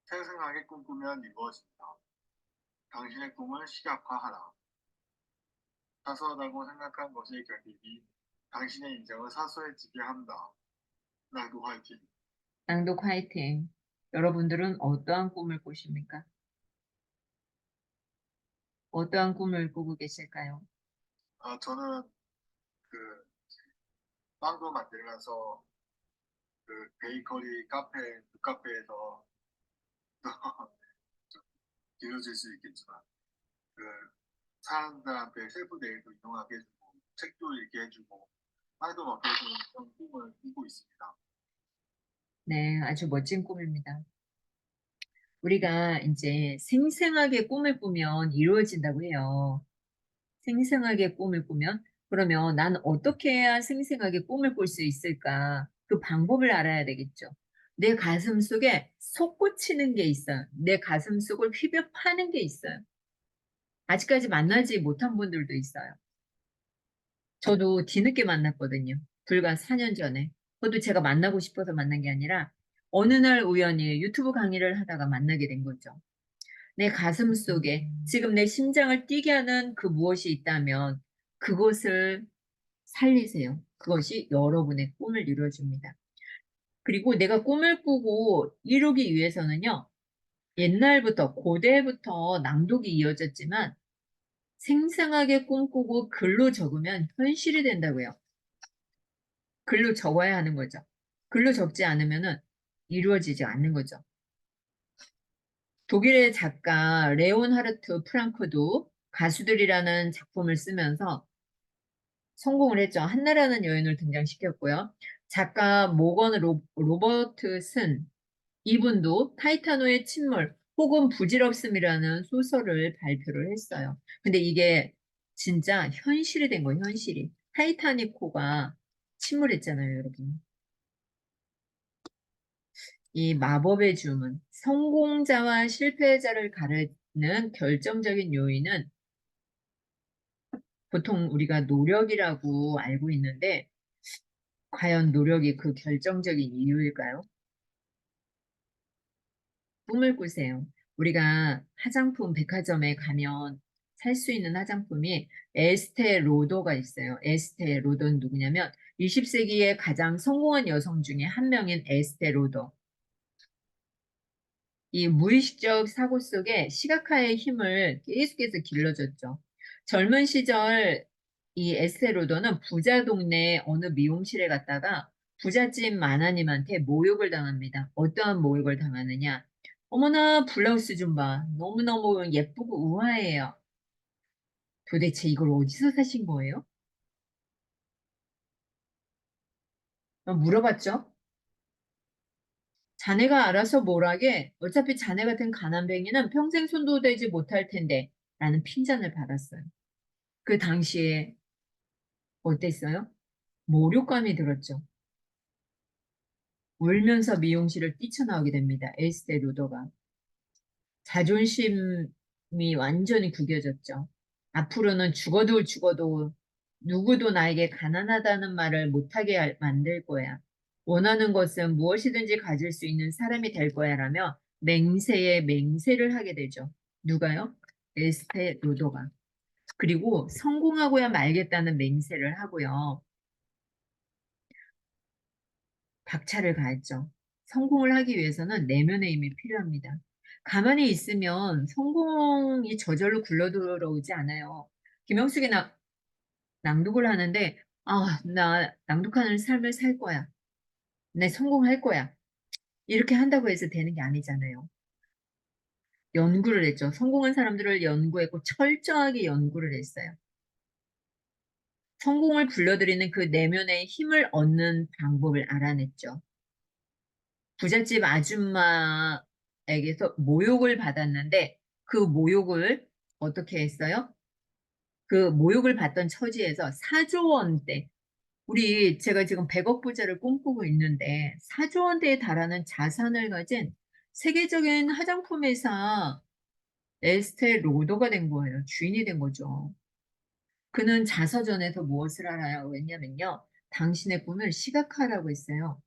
생생하게 꿈꾸면 이루어진다. 당신의 꿈을 시각화하라. 사소하다고 생각한 것의 결핍이 당신의 인생을 사소해지게 한다. 나도 화이팅. 낭독 화이팅. 여러분들은 어떠한 꿈을 꾸십니까? 어떠한 꿈을 꾸고 계실까요? 저는 그 빵도 만들면서 그 베이커리 카페, 북카페에서 좀 길어질 수 있겠지만 그 사람들한테 셀프 데이도 이용하게 해주고 책도 읽게 해주고 빵도 먹게 해주는 그런 꿈을 꾸고 있습니다. 네, 아주 멋진 꿈입니다. 우리가 이제 생생하게 꿈을 꾸면 이루어진다고 해요. 생생하게 꿈을 꾸면? 그러면 난 어떻게 해야 생생하게 꿈을 꿀 수 있을까? 그 방법을 알아야 되겠죠. 내 가슴 속에 솟구치는 게 있어요. 내 가슴 속을 휘벼 파는 게 있어요. 아직까지 만나지 못한 분들도 있어요. 저도 뒤늦게 만났거든요. 불과 4년 전에. 그것도 제가 만나고 싶어서 만난 게 아니라 어느 날 우연히 유튜브 강의를 하다가 만나게 된 거죠. 내 가슴 속에 지금 내 심장을 뛰게 하는 그 무엇이 있다면 그것을 살리세요. 그것이 여러분의 꿈을 이루어줍니다. 그리고 내가 꿈을 꾸고 이루기 위해서는요, 옛날부터, 고대부터 낭독이 이어졌지만 생생하게 꿈꾸고 글로 적으면 현실이 된다고요. 글로 적어야 하는 거죠. 글로 적지 않으면은 이루어지지 않는 거죠. 독일의 작가 레온하르트 프랑크도 가수들이라는 작품을 쓰면서 성공을 했죠. 한나라는 여인을 등장시켰고요. 작가 모건 로버트슨 이분도 타이타노의 침몰 혹은 부질없음이라는 소설을 발표를 했어요. 근데 이게 진짜 현실이 된 거예요, 현실이. 타이타닉호가 침몰했잖아요, 여러분. 이 마법의 주문, 성공자와 실패자를 가르는 결정적인 요인은 보통 우리가 노력이라고 알고 있는데, 과연 노력이 그 결정적인 이유일까요? 꿈을 꾸세요. 우리가 화장품 백화점에 가면 살 수 있는 화장품이 에스테 로더가 있어요. 에스테 로더는 누구냐면 20세기의 가장 성공한 여성 중에 한 명인 에스테 로더. 이 무의식적 사고 속에 시각화의 힘을 계속해서 길러줬죠. 젊은 시절 이 에스테 로더는 부자 동네 어느 미용실에 갔다가 부잣집 마나님한테 모욕을 당합니다. 어떠한 모욕을 당하느냐? 어머나 블라우스 좀 봐. 너무너무 예쁘고 우아해요. 도대체 이걸 어디서 사신 거예요? 물어봤죠. 자네가 알아서 뭘 하게? 어차피 자네 같은 가난뱅이는 평생 손도 대지 못할 텐데 라는 핀잔을 받았어요. 그 당시에 어땠어요? 모욕감이 들었죠. 울면서 미용실을 뛰쳐나오게 됩니다. 에스테 루더가. 자존심이 완전히 구겨졌죠. 앞으로는 죽어도 누구도 나에게 가난하다는 말을 못하게 만들 거야. 원하는 것은 무엇이든지 가질 수 있는 사람이 될 거야 라며 맹세에 맹세를 하게 되죠. 누가요? 에스테 루더가. 그리고 성공하고야 말겠다는 맹세를 하고요. 박차를 가했죠. 성공을 하기 위해서는 내면의 힘이 필요합니다. 가만히 있으면 성공이 저절로 굴러들어오지 않아요. 김영숙이 낭독을 하는데, 아, 나 낭독하는 삶을 살 거야. 내 성공할 거야. 이렇게 한다고 해서 되는 게 아니잖아요. 연구를 했죠. 성공한 사람들을 연구했고 철저하게 연구를 했어요. 성공을 불러들이는 그 내면의 힘을 얻는 방법을 알아냈죠. 부잣집 아줌마에게서 모욕을 받았는데 그 모욕을 어떻게 했어요? 그 모욕을 받던 처지에서 4조 원대, 우리 제가 지금 100억 부자를 꿈꾸고 있는데 4조 원대에 달하는 자산을 가진 세계적인 화장품 회사 에스테 로더가 된 거예요. 주인이 된 거죠. 그는 자서전에서 무엇을 알아요? 왜냐면요. 당신의 꿈을 시각화하라고 했어요.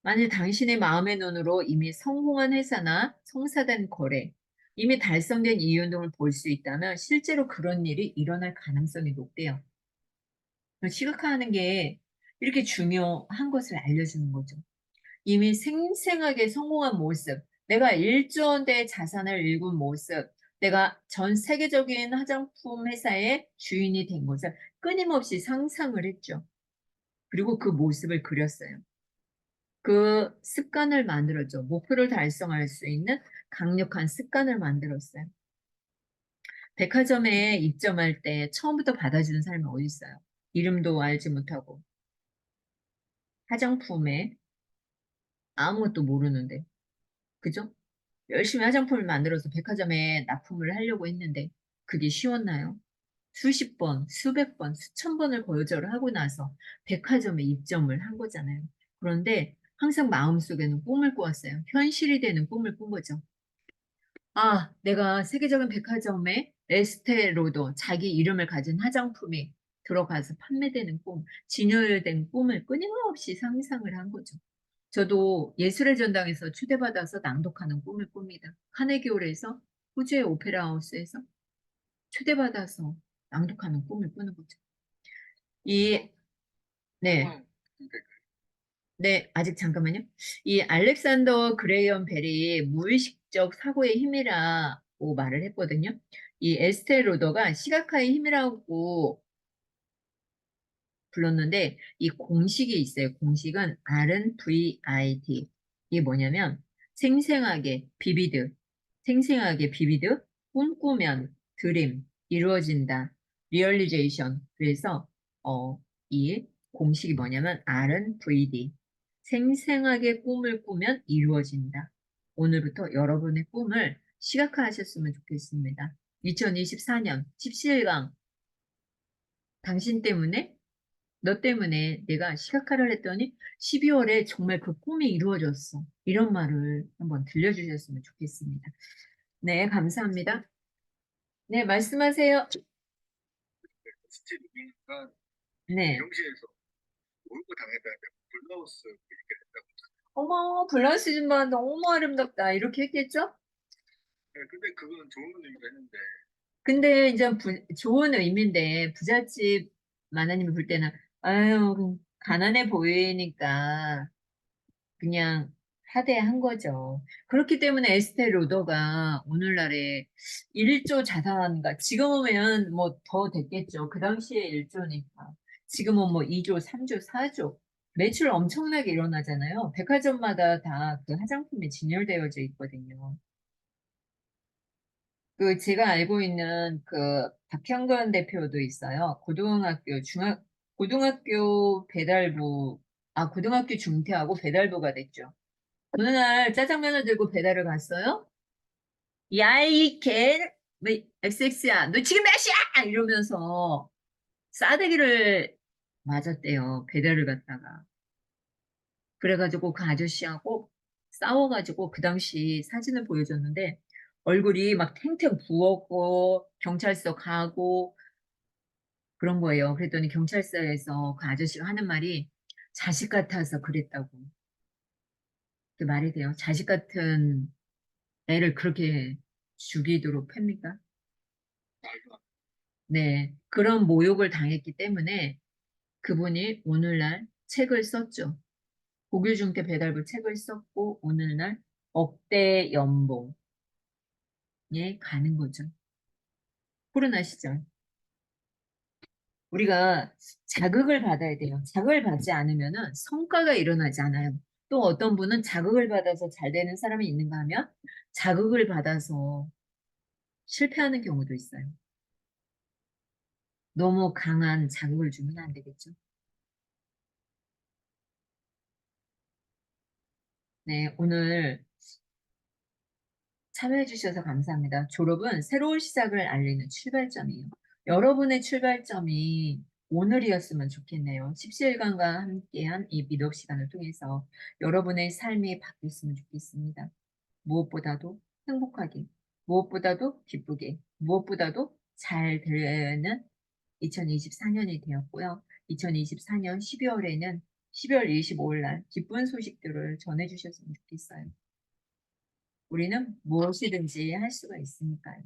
만일 당신의 마음의 눈으로 이미 성공한 회사나 성사된 거래, 이미 달성된 이윤 등을 볼 수 있다면 실제로 그런 일이 일어날 가능성이 높대요. 시각화하는 게 이렇게 중요한 것을 알려주는 거죠. 이미 생생하게 성공한 모습, 내가 1조 원대의 자산을 일군 모습, 내가 전 세계적인 화장품 회사의 주인이 된 것을 끊임없이 상상을 했죠. 그리고 그 모습을 그렸어요. 그 습관을 만들었죠. 목표를 달성할 수 있는 강력한 습관을 만들었어요. 백화점에 입점할 때 처음부터 받아주는 사람이 어디 있어요? 이름도 알지 못하고 화장품에 아무것도 모르는데, 그죠? 열심히 화장품을 만들어서 백화점에 납품을 하려고 했는데 그게 쉬웠나요? 수십 번, 수백 번, 수천 번을 거절을 하고 나서 백화점에 입점을 한 거잖아요. 그런데 항상 마음속에는 꿈을 꾸었어요. 현실이 되는 꿈을 꾼 거죠. 아, 내가 세계적인 백화점에 에스테 로더, 자기 이름을 가진 화장품이 들어가서 판매되는 꿈, 진열된 꿈을 끊임없이 상상을 한 거죠. 저도 예술의 전당에서 초대받아서 낭독하는 꿈을 꿉니다. 카네기홀에서 호주의 오페라 하우스에서 초대받아서 낭독하는 꿈을 꾸는 거죠. 이, 네, 네, 아직 잠깐만요. 이 알렉산더 그레이엄 벨이 무의식적 사고의 힘이라고 말을 했거든요. 이 에스테 로더가 시각화의 힘이라고 불렀는데 이 공식이 있어요. 공식은 RNVIT. 이게 뭐냐면 생생하게, 비비드, 생생하게 비비드, 꿈꾸면, 드림, 이루어진다, 리얼리제이션. 그래서 이 공식이 뭐냐면 R은 VD. 생생하게 꿈을 꾸면 이루어진다. 오늘부터 여러분의 꿈을 시각화하셨으면 좋겠습니다. 2024년 17강 당신 때문에 너 때문에 내가 시각화를 했더니 12월에 정말 그 꿈이 이루어졌어. 이런 말을 한번 들려주셨으면 좋겠습니다. 네, 감사합니다. 네, 말씀하세요. 스티브 윙가 네. 미용실에서 몰고 당했다는데 블라우스 이렇게 됐다고. 어머, 블라우스 좀 봐. 너무 아름답다. 이렇게 했겠죠? 네, 근데 그건 좋은 의미로 했는데 근데 이제 좋은 의미인데, 부잣집 마나님이 볼 때는, 아유, 가난해 보이니까 그냥 하대한 거죠. 그렇기 때문에 에스테 로더가 오늘날에 1조 자산가, 지금은 뭐 더 됐겠죠. 그 당시에 1조니까. 지금은 뭐 2조, 3조, 4조. 매출 엄청나게 일어나잖아요. 백화점마다 다 그 화장품이 진열되어져 있거든요. 그 제가 알고 있는 그 박형근 대표도 있어요. 고등학교 배달부, 고등학교 중퇴하고 배달부가 됐죠. 어느 날 짜장면을 들고 배달을 갔어요. 야이 개, 뭐, XX야, 너 지금 몇 시야? 이러면서 싸대기를 맞았대요. 배달을 갔다가. 그래가지고 그 아저씨하고 싸워가지고 그 당시 사진을 보여줬는데 얼굴이 막 탱탱 부었고 경찰서 가고 그런 거예요. 그랬더니 경찰서에서 그 아저씨가 하는 말이 자식 같아서 그랬다고. 그 말이 돼요. 자식 같은 애를 그렇게 죽이도록 팹니까? 말도 안 네. 그런 모욕을 당했기 때문에 그분이 오늘날 책을 썼죠. 고교중퇴 배달부 책을 썼고 오늘날 억대 연봉에 가는 거죠. 코로나 시절. 우리가 자극을 받아야 돼요. 자극을 받지 않으면은 성과가 일어나지 않아요. 또 어떤 분은 자극을 받아서 잘 되는 사람이 있는가 하면 자극을 받아서 실패하는 경우도 있어요. 너무 강한 자극을 주면 안 되겠죠. 네, 오늘 참여해 주셔서 감사합니다. 졸업은 새로운 시작을 알리는 출발점이에요. 여러분의 출발점이 오늘이었으면 좋겠네요. 17강과 함께한 이 미덕 시간을 통해서 여러분의 삶이 바뀌었으면 좋겠습니다. 무엇보다도 행복하게, 무엇보다도 기쁘게, 무엇보다도 잘 되는 2024년이 되었고요. 2024년 12월에는 12월 25일 날 기쁜 소식들을 전해주셨으면 좋겠어요. 우리는 무엇이든지 할 수가 있으니까요.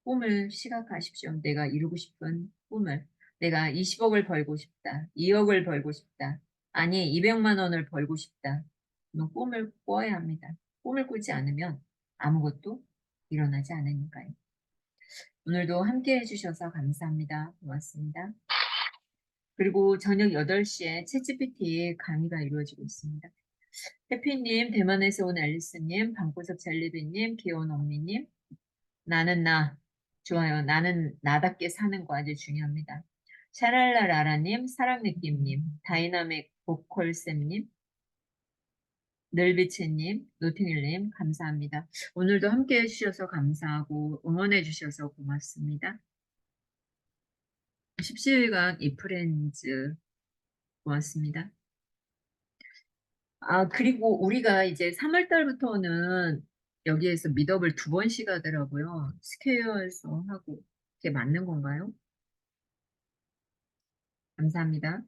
꿈을 시각하십시오. 내가 이루고 싶은 꿈을. 내가 20억을 벌고 싶다. 2억을 벌고 싶다. 아니, 200만 원을 벌고 싶다. 그럼 꿈을 꿔야 합니다. 꿈을 꾸지 않으면 아무것도 일어나지 않으니까요. 오늘도 함께 해주셔서 감사합니다. 고맙습니다. 그리고 저녁 8시에 챗GPT 강의가 이루어지고 있습니다. 해피님, 대만에서 온 앨리스님, 방구석 젤리비님, 귀여운 언니님, 나는 나. 좋아요. 나는 나답게 사는 거 아주 중요합니다. 샤랄라 라라님, 사랑느낌님, 다이나믹 보컬쌤님, 늘비치님, 노팅일님, 감사합니다. 오늘도 함께 해주셔서 감사하고 응원해 주셔서 고맙습니다. 17강 이프렌즈 고맙습니다. 그리고 우리가 이제 3월 달부터는 여기에서 미더블 2번씩 하더라고요. 스퀘어에서 하고. 그게 맞는 건가요? 감사합니다.